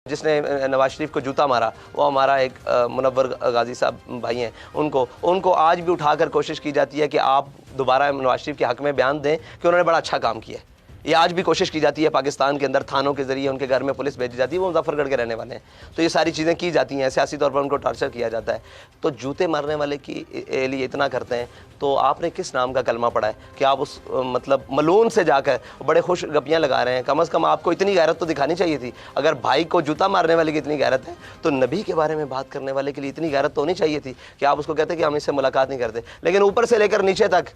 جس نے نواز شریف کو جوتا مارا وہ ہمارا ایک منور غازی صاحب بھائی ہیں، ان کو آج بھی اٹھا کر کوشش کی جاتی ہے کہ آپ دوبارہ نواز شریف کے حق میں بیان دیں کہ انہوں نے بڑا اچھا کام کیا ہے۔ یہ آج بھی کوشش کی جاتی ہے پاکستان کے اندر، تھانوں کے ذریعے ان کے گھر میں پولیس بھیجی جاتی ہے، وہ مظفر گڑھ کے رہنے والے ہیں، تو یہ ساری چیزیں کی جاتی ہیں، سیاسی طور پر ان کو ٹارچر کیا جاتا ہے۔ تو جوتے مارنے والے کی لیے اتنا کرتے ہیں، تو آپ نے کس نام کا کلمہ پڑھا ہے کہ آپ اس مطلب ملون سے جا کر بڑے خوش گپیاں لگا رہے ہیں؟ کم از کم آپ کو اتنی غیرت تو دکھانی چاہیے تھی۔ اگر بھائی کو جوتا مارنے والے کی اتنی غیرت ہے تو نبی کے بارے میں بات کرنے والے کے لیے اتنی غیرت تو ہونی چاہیے تھی کہ آپ اس کو کہتے کہ ہم اس سے ملاقات نہیں کرتے۔ لیکن اوپر سے لے کر نیچے تک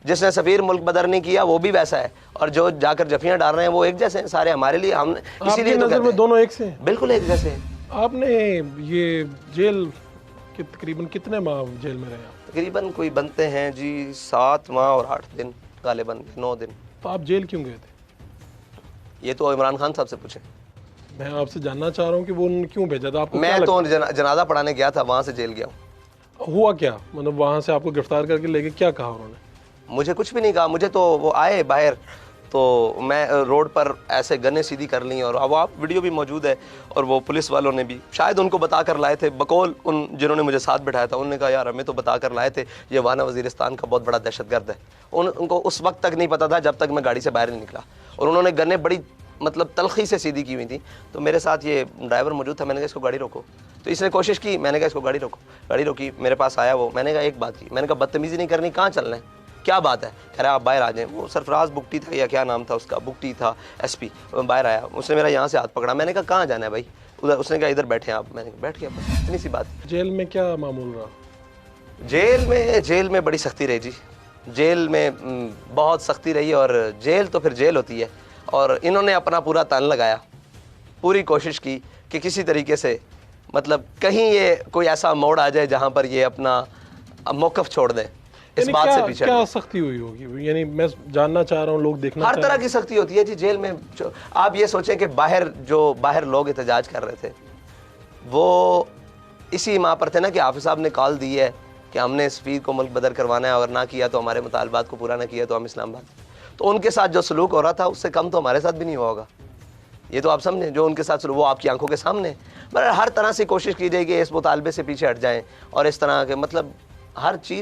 جس نے سفیر ملک بدر نہیں کیا وہ بھی ویسا ہے، اور جو جا کر جفیاں ڈال رہے ہیں وہ ایک جیسے ہیں سارے ہمارے لیے۔ ہم اسی لیے تو کہتے ہیں دونوں ایک سے ہیں، بالکل ایک جیسے ہیں۔ آپ نے یہ جیل کے تقریباً کتنے ماہ جیل میں رہے آپ؟ تقریباً کوئی بنتے ہیں جی 7 ماہ اور 8 دن، غالباً 9 دن۔ تو آپ جیل کیوں گئے تھے؟ یہ تو عمران خان صاحب سے پوچھیں۔ میں آپ سے جاننا چاہ رہا ہوں کہ وہ انہوں نے کیوں بھیجا تھا آپ کو؟ میں تو جنازہ پڑھانے گیا تھا، وہاں سے جیل گیا ہوں۔ ہوا کیا؟ مطلب وہاں سے آپ کو گرفتار کر کے لے کے کیا کہا انہوں نے؟ مجھے کچھ بھی نہیں کہا، مجھے تو وہ آئے باہر تو میں روڈ پر ایسے گنے سیدھی کر لیں، اور اب آپ ویڈیو بھی موجود ہے، اور وہ پولیس والوں نے بھی شاید ان کو بتا کر لائے تھے، بقول ان جنہوں نے مجھے ساتھ بٹھایا تھا، انہوں نے کہا یار ہمیں تو بتا کر لائے تھے یہ وانا وزیرستان کا بہت بڑا دہشت گرد ہے۔ ان کو اس وقت تک نہیں پتا تھا جب تک میں گاڑی سے باہر نہیں نکلا، اور انہوں نے گنے بڑی مطلب تلخی سے سیدھی کی ہوئی تھی۔ تو میرے ساتھ یہ ڈرائیور موجود تھا، میں نے کہا اس کو گاڑی روکو، تو اس نے کوشش کی، میں نے کہا اس کو گاڑی روکو، گاڑی روکی، میرے پاس آیا وہ، میں نے کہا ایک بات کی، میں نے کہا بدتمیزی نہیں کرنی، کہاں چلنا ہے، کیا بات ہے؟ کہہ رہا آپ باہر آ جائیں۔ وہ سرفراز بگٹی تھا یا کیا نام تھا اس کا، بگٹی تھا ایس پی، باہر آیا، اس نے میرا یہاں سے ہاتھ پکڑا، میں نے کہا کہاں جانا ہے بھائی؟ ادھر، اس نے کہا ادھر بیٹھے آپ، میں نے کہا بیٹھ گیا، بس اتنی سی بات۔ جیل میں کیا معمول رہا؟ جیل میں بڑی سختی رہی جی، جیل میں بہت سختی رہی، اور جیل تو پھر جیل ہوتی ہے، اور انہوں نے اپنا پورا تن لگایا، پوری کوشش کی کہ کسی طریقے سے مطلب کہیں یہ کوئی ایسا موڑ آ جائے جہاں پر یہ اپنا موقف چھوڑ دیں، اس بات سے پیچھے۔ کیا سختی ہوئی ہوگی؟ یعنی میں جاننا چاہ رہا ہوں، لوگ دیکھنا ہر طرح کی سختی ہوتی ہے جی جیل میں۔ آپ یہ سوچیں کہ باہر لوگ احتجاج کر رہے تھے، وہ اسی ماہ پر تھے نا کہ حافظ صاحب نے کال دی ہے کہ ہم نے سفیر کو ملک بدر کروانا ہے، اور نہ کیا تو ہمارے مطالبات کو پورا نہ کیا تو ہم اسلام آباد۔ تو ان کے ساتھ جو سلوک ہو رہا تھا اس سے کم تو ہمارے ساتھ بھی نہیں ہوا ہوگا، یہ تو آپ سمجھیں، جو ان کے ساتھ سلوک وہ آپ کی آنکھوں کے سامنے۔ مگر ہر طرح سے کوشش کی جائے کہ اس مطالبے سے پیچھے ہٹ جائیں، اور اس طرح کے مطلب ہر چیز